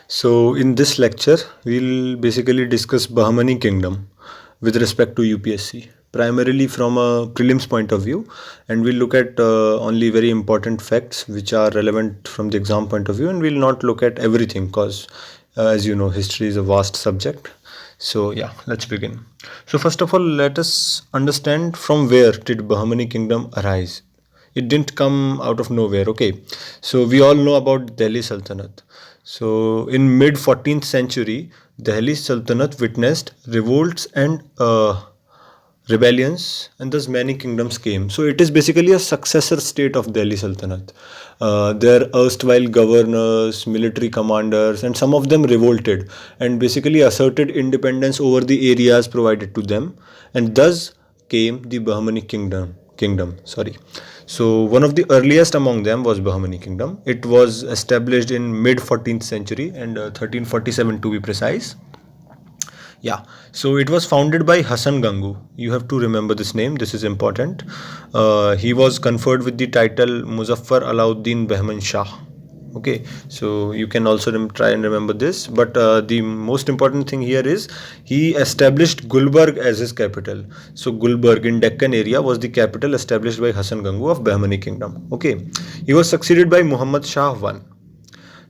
So in this lecture, we'll basically discuss Bahmani Kingdom with respect to UPSC, primarily from a prelims point of view, and we'll look at only very important facts which are relevant from the exam point of view, and we'll not look at everything because, as you know, history is a vast subject. So yeah, let's begin. So first of all, let us understand from where did Bahmani Kingdom arise. It didn't come out of nowhere. Okay, so we all know about Delhi Sultanate. So in mid 14th century, Delhi Sultanate witnessed revolts and rebellions, and thus many kingdoms came. So it is basically a successor state of Delhi Sultanate. Their erstwhile governors, military commanders, and some of them revolted and basically asserted independence over the areas provided to them, and thus came the Bahmani Kingdom. Sorry. So one of the earliest among them was Bahmani Kingdom. It was established in mid 14th century and 1347 to be precise. Yeah, so it was founded by Hassan Gangu. You have to remember this name. This is important. He was conferred with the title Muzaffar Alauddin Bahman Shah. Okay, so you can also try and remember this. But the most important thing here is he established Gulbarg as his capital. So Gulbarg in Deccan area was the capital established by Hassan Gangu of Bahmani Kingdom. Okay, he was succeeded by Muhammad Shah I.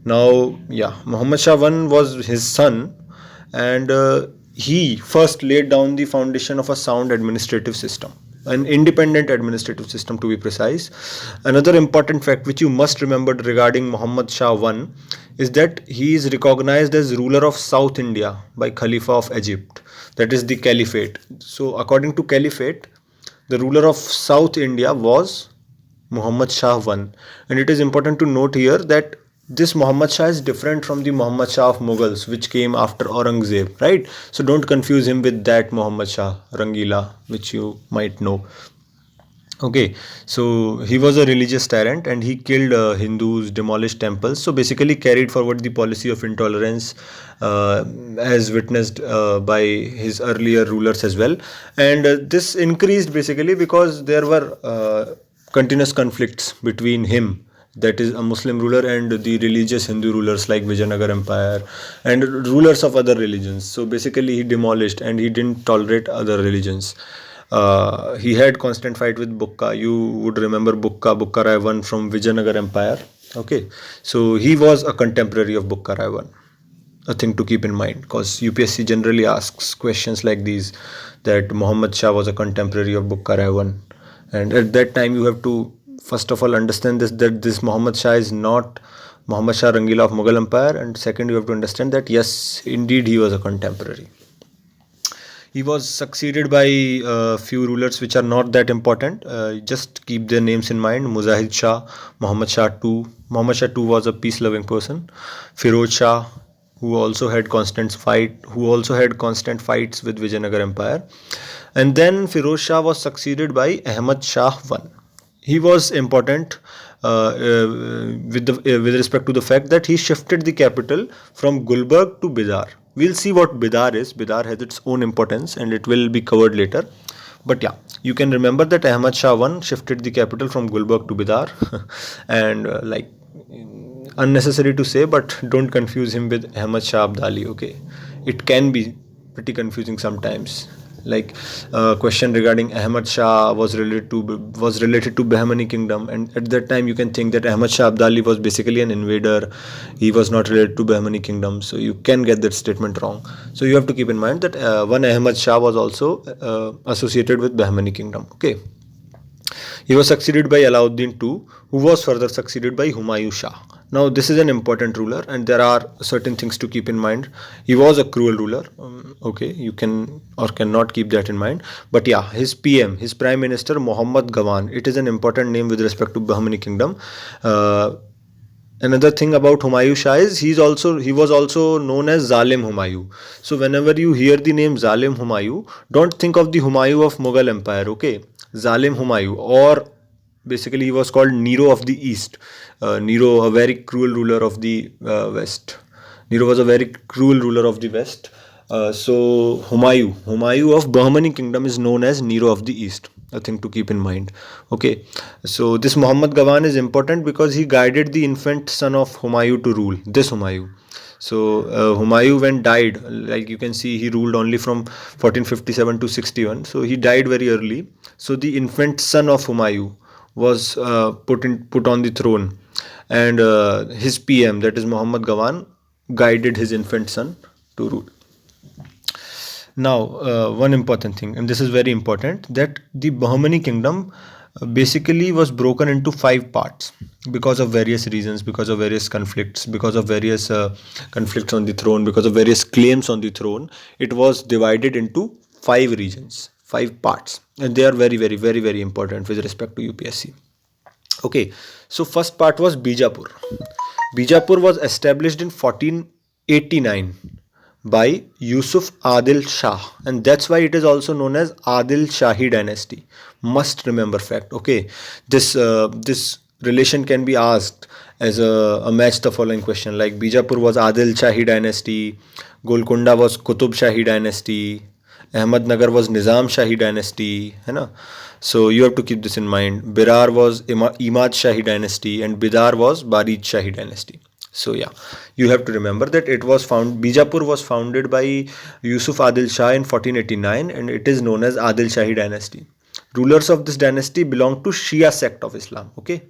Now, yeah, Muhammad Shah I was his son, and he first laid down the foundation of a sound administrative system, an independent administrative system to be precise. Another important fact which you must remember regarding Muhammad Shah I is that he is recognized as ruler of South India by Khalifa of Egypt, that is the Caliphate. So, according to Caliphate, the ruler of South India was Muhammad Shah I. And it is important to note here that this Muhammad Shah is different from the Muhammad Shah of Mughals, which came after Aurangzeb, right? So don't confuse him with that Muhammad Shah, Rangila, which you might know. Okay, so he was a religious tyrant and he killed Hindus, demolished temples. So basically carried forward the policy of intolerance as witnessed by his earlier rulers as well. And this increased basically because there were continuous conflicts between him, that is a Muslim ruler, and the religious Hindu rulers like Vijayanagar Empire and rulers of other religions. So basically he demolished and he didn't tolerate other religions. He had constant fight with Bukka. You would remember Bukka Rai I from Vijayanagar Empire. Okay, so he was a contemporary of Bukka Rai I. A thing to keep in mind, because UPSC generally asks questions like these, that Muhammad Shah was a contemporary of Bukka Rai I, and at that time you have to first of all understand this, that this Muhammad Shah is not Muhammad Shah Rangila of Mughal Empire, and second you have to understand that yes, indeed he was a contemporary. He was succeeded by a few rulers which are not that important. Just keep their names in mind. Muzahid Shah, Muhammad Shah II. Muhammad Shah II was a peace-loving person. Firoz Shah, who also had constant fights with Vijayanagar Empire. And then Firoz Shah was succeeded by Ahmad Shah I. He was important with respect to the fact that he shifted the capital from Gulbarg to Bidar. We'll see what Bidar is. Bidar has its own importance and it will be covered later. But yeah, you can remember that Ahmad Shah I shifted the capital from Gulbarg to Bidar. And unnecessary to say, but don't confuse him with Ahmad Shah Abdali. Okay, it can be pretty confusing sometimes. Like question regarding Ahmad Shah was related to Bahmani Kingdom, and at that time you can think that Ahmad Shah Abdali was basically an invader. He was not related to Bahmani Kingdom, so you can get that statement wrong. So you have to keep in mind that one Ahmad Shah was also associated with Bahmani Kingdom. Okay. He was succeeded by Alauddin II, who was further succeeded by Humayun Shah. Now, this is an important ruler, and there are certain things to keep in mind. He was a cruel ruler. Okay, you can or cannot keep that in mind. But yeah, his PM, his Prime Minister, Muhammad Gawan, it is an important name with respect to Bahmani Kingdom. Another thing about Humayun Shah is he was also known as Zalim Humayun. So whenever you hear the name Zalim Humayun, don't think of the Humayun of Mughal Empire. Okay, Zalim Humayun, or basically he was called Nero of the East. Nero, a very cruel ruler of the West. Nero was a very cruel ruler of the West. So Humayun of Bahmani Kingdom is known as Nero of the East. a thing to keep in mind. Okay, so this Muhammad Gawan is important because he guided the infant son of Humayun to rule. This Humayun. So Humayun when died, like you can see, he ruled only from 1457 to 61. So he died very early. So the infant son of Humayun was put on the throne, and his PM, that is Muhammad Gawan, guided his infant son to rule. Now, one important thing, and this is very important, that the Bahmani kingdom basically was broken into 5 parts because of various reasons, because of various conflicts, because of various conflicts on the throne, because of various claims on the throne. It was divided into 5 regions, 5 parts, and they are very, very, very, very important with respect to UPSC. Okay, so first part was Bijapur. Bijapur was established in 1489 by Yusuf Adil Shah, and that's why it is also known as Adil Shahi dynasty. Must remember fact. Okay, this relation can be asked as a match the following question, like Bijapur was Adil Shahi dynasty, Golconda was Qutub Shahi dynasty, Ahmednagar was Nizam Shahi dynasty, है ना? So you have to keep this in mind. Birar was Imad Shahi dynasty, and Bidar was Barid Shahi dynasty. So yeah, you have to remember that Bijapur was founded by Yusuf Adil Shah in 1489, and it is known as Adil Shahi dynasty. Rulers of this dynasty belong to Shia sect of Islam. Okay,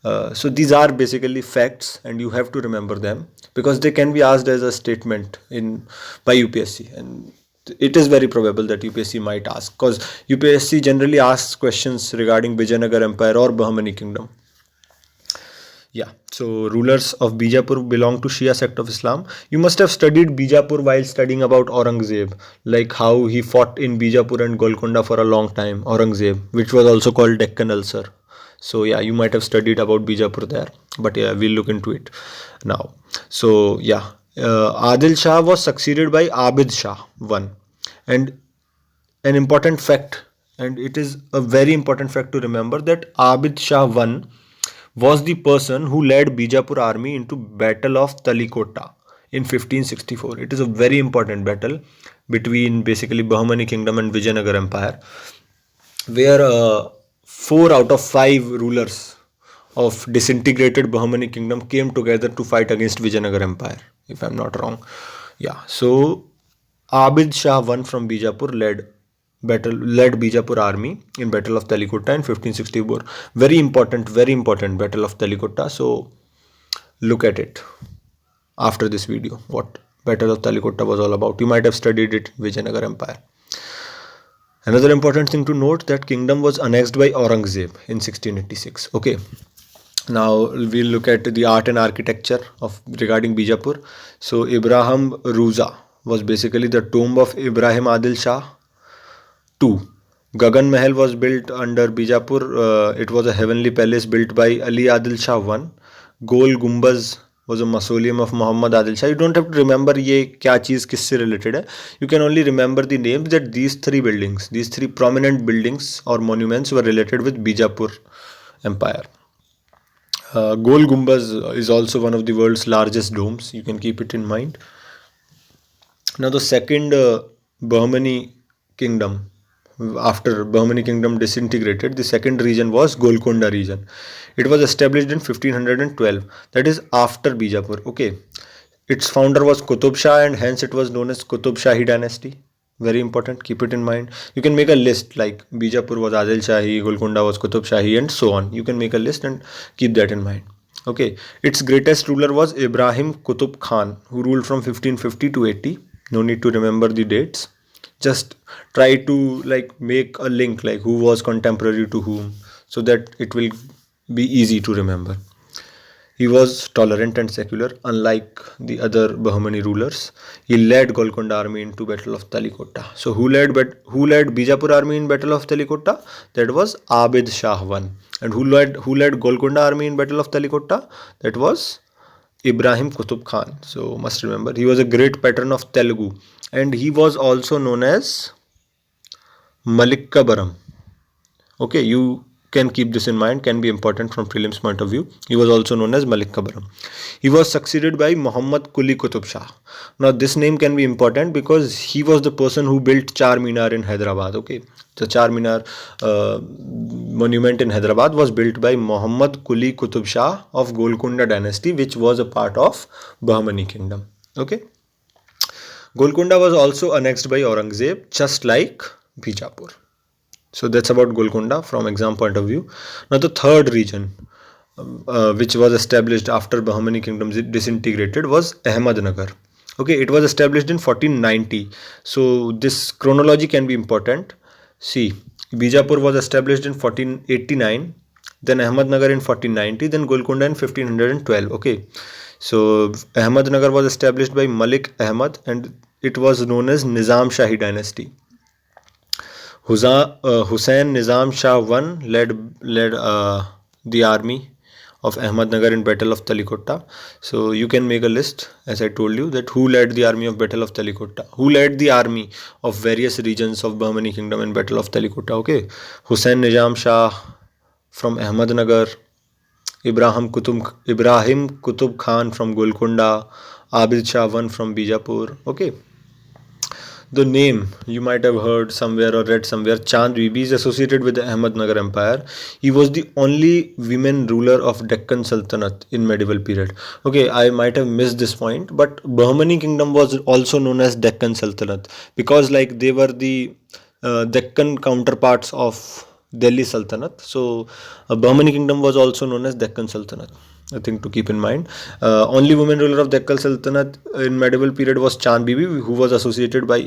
so these are basically facts, and you have to remember them because they can be asked as a statement in by UPSC, and it is very probable that UPSC might ask, because UPSC generally asks questions regarding Vijayanagar Empire or Bahmani Kingdom. Yeah, so rulers of Bijapur belong to Shia sect of Islam. You must have studied Bijapur while studying about Aurangzeb, like how he fought in Bijapur and Golconda for a long time, Aurangzeb, which was also called Deccan Ulcer. So yeah, you might have studied about Bijapur there, but yeah, we'll look into it now. So yeah, Adil Shah was succeeded by Abid Shah I, and an important fact, and it is a very important fact to remember, that Abid Shah I was the person who led Bijapur army into Battle of Talikota in 1564. It is a very important battle between basically Bahmani Kingdom and Vijayanagar Empire, where 4 out of 5 rulers of disintegrated Bahmani Kingdom came together to fight against Vijayanagar Empire, if I'm not wrong. Yeah, so Abid Shah I from Bijapur led Bijapur army in Battle of Talikota in 1564. Very important Battle of Talikota. So look at it after this video, what Battle of Talikota was all about. You might have studied it in Vijayanagar Empire. Another important thing to note, that kingdom was annexed by Aurangzeb in 1686. Okay. Now we'll look at the art and architecture of regarding Bijapur. So Ibrahim Ruza was basically the tomb of Ibrahim Adil Shah II. Gagan Mahal was built under Bijapur. It was a heavenly palace built by Ali Adil Shah I. Gol Gumbaz was a mausoleum of Muhammad Adil Shah. You don't have to remember ये क्या चीज़ किससे related है. You can only remember the names, that these 3 prominent buildings or monuments were related with Bijapur Empire. Gol Gumbaz is also one of the world's largest domes. You can keep it in mind. Now the second Bahmani kingdom, after Bahmani kingdom disintegrated, the second region was Golconda region. It was established in 1512. That is after Bijapur. Okay. Its founder was Qutub Shah, and hence it was known as Qutub Shahi dynasty. Very important. Keep it in mind. You can make a list, like Bijapur was Adil Shahi, Golconda was Qutub Shahi, and so on. You can make a list and keep that in mind. Okay. Its greatest ruler was Ibrahim Qutub Khan, who ruled from 1550 to 80. No need to remember the dates. Just try to like make a link, like who was contemporary to whom, so that it will be easy to remember. He was tolerant and secular, unlike the other Bahmani rulers. He led Golconda army into Battle of Talikota. So who led Bijapur army in Battle of Talikota? That was Abid Shah I. And who led Golconda army in Battle of Talikota? That was Ibrahim Qutub Khan. So must remember, he was a great patron of Telugu, and he was also known as Malikkabaram. Okay, you can keep this in mind, can be important from prelims point of view. He was also known as Malik Kabram. He was succeeded by Muhammad Quli Qutub Shah. Now this name can be important because he was the person who built Char Minar in Hyderabad. Okay, the Char Minar monument in Hyderabad was built by Muhammad Quli Qutub Shah of Golconda dynasty, which was a part of Bahmani kingdom. Okay, Golconda was also annexed by Aurangzeb, just like Bijapur. So that's about Golconda from exam point of view. Now the third region which was established after Bahmani kingdom disintegrated was Ahmednagar. Okay, it was established in 1490. So this chronology can be important. See, Bijapur was established in 1489, then Ahmednagar in 1490, then Golconda in 1512. Okay, so Ahmednagar was established by Malik Ahmad and it was known as Nizam Shahi dynasty. Hussain Nizam Shah I led the army of Ahmednagar in Battle of Talikotta. So you can make a list, as I told you, that who led the army of Battle of Talikotta, who led the army of various regions of Bahmani kingdom in Battle of Talikotta. Okay, Hussain Nizam Shah from Ahmednagar, Ibrahim Qutub Khan from Golconda, Abid Shah I from Bijapur. Okay. The name you might have heard somewhere or read somewhere, Chand Bibi, is associated with the Ahmednagar Empire. He was the only women ruler of Deccan Sultanate in medieval period. Okay, I might have missed this point, but Bahmani kingdom was also known as Deccan Sultanate because like they were the Deccan counterparts of Delhi Sultanate. So Bahmani kingdom was also known as Deccan Sultanate. A thing to keep in mind. Only woman ruler of Deccan Sultanate in medieval period was Chand Bibi, who was associated with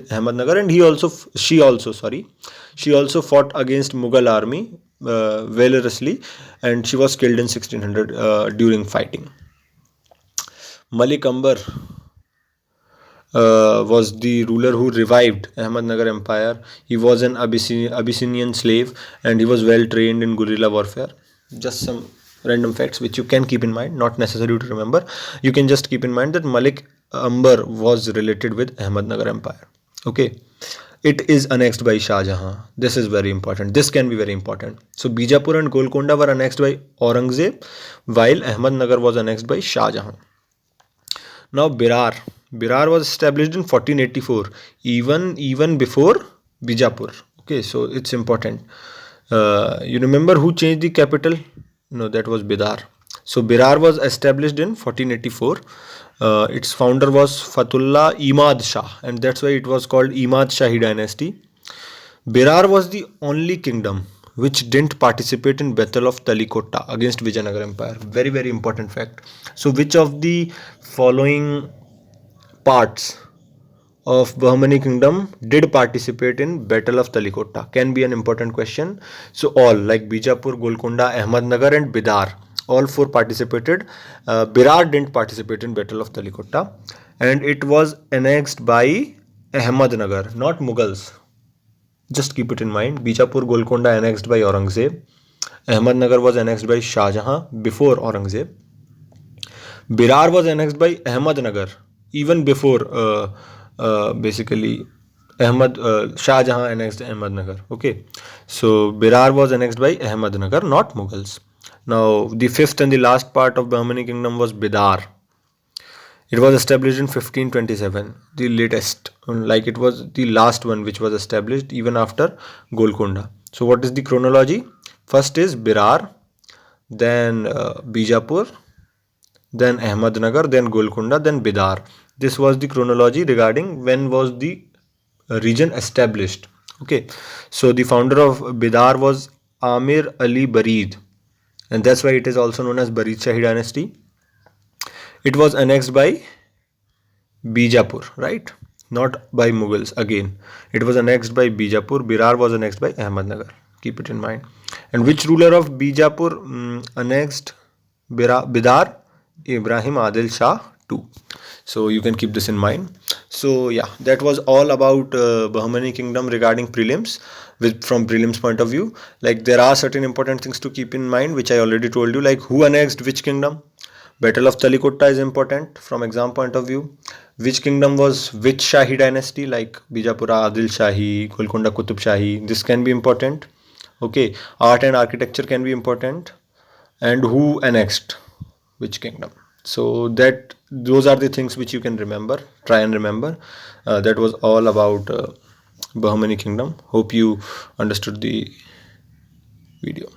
Ahmednagar, and she also fought against Mughal army valorously, and she was killed in 1600 during fighting. Malik Ambar was the ruler who revived Ahmednagar Empire. He was an Abyssinian slave, and he was well trained in guerrilla warfare. Just some random facts which you can keep in mind, not necessary to remember. You can just keep in mind that Malik Ambar was related with Ahmednagar Empire. Okay, it is annexed by Shah Jahan. This is very important. This can be very important. So Bijapur and Golconda were annexed by Aurangzeb, while Ahmednagar was annexed by Shah Jahan. Now Birar was established in 1484, even before Bijapur. Okay, so it's important. You remember who changed the capital? No, that was Bidar. So Birar was established in 1484. Its founder was Fatullah Imad Shah, and that's why it was called Imad Shahi dynasty. Birar was the only kingdom which didn't participate in Battle of Talikotta against Vijayanagar Empire. Very, very important fact. So which of the following parts of Bahmani kingdom did participate in Battle of Talikotta? Can be an important question. So all, like Bijapur, Golconda, Ahmednagar and Bidar, all four participated. Birar didn't participate in Battle of Talikotta, and it was annexed by Ahmednagar, not Mughals. Just keep it in mind. Bijapur, Golconda annexed by Aurangzeb. Ahmednagar was annexed by Shah Jahan before Aurangzeb. Birar was annexed by Ahmednagar even before basically Shah Jahan annexed Ahmednagar. Okay, so Birar was annexed by Ahmednagar, not Mughals. Now the fifth and the last part of Bahmani kingdom was Bidar. It was established in 1527, the latest, like it was the last one which was established even after Golconda. So what is the chronology? First is Birar, then Bijapur, then Ahmednagar, then Golconda, then Bidar. This was the chronology regarding when was the region established. Okay, so the founder of Bidar was Amir Ali Barid, and that's why it is also known as Barid Shahi dynasty. It was annexed by Bijapur, right? Not by Mughals again. It was annexed by Bijapur. Birar was annexed by Ahmednagar. Keep it in mind. And which ruler of Bijapur annexed Bidar? Ibrahim Adil Shah II. So you can keep this in mind. So yeah, that was all about Bahmani kingdom regarding prelims. From prelims point of view, like there are certain important things to keep in mind which I already told you, like who annexed which kingdom. Battle of Talikotta is important from exam point of view. Which kingdom was which Shahi dynasty, like Bijapura Adil Shahi, Golconda Qutub Shahi. This can be important. Okay, art and architecture can be important, and who annexed which kingdom. So that those are the things which you can remember. Try and remember. That was all about Bahmani kingdom. Hope you understood the video.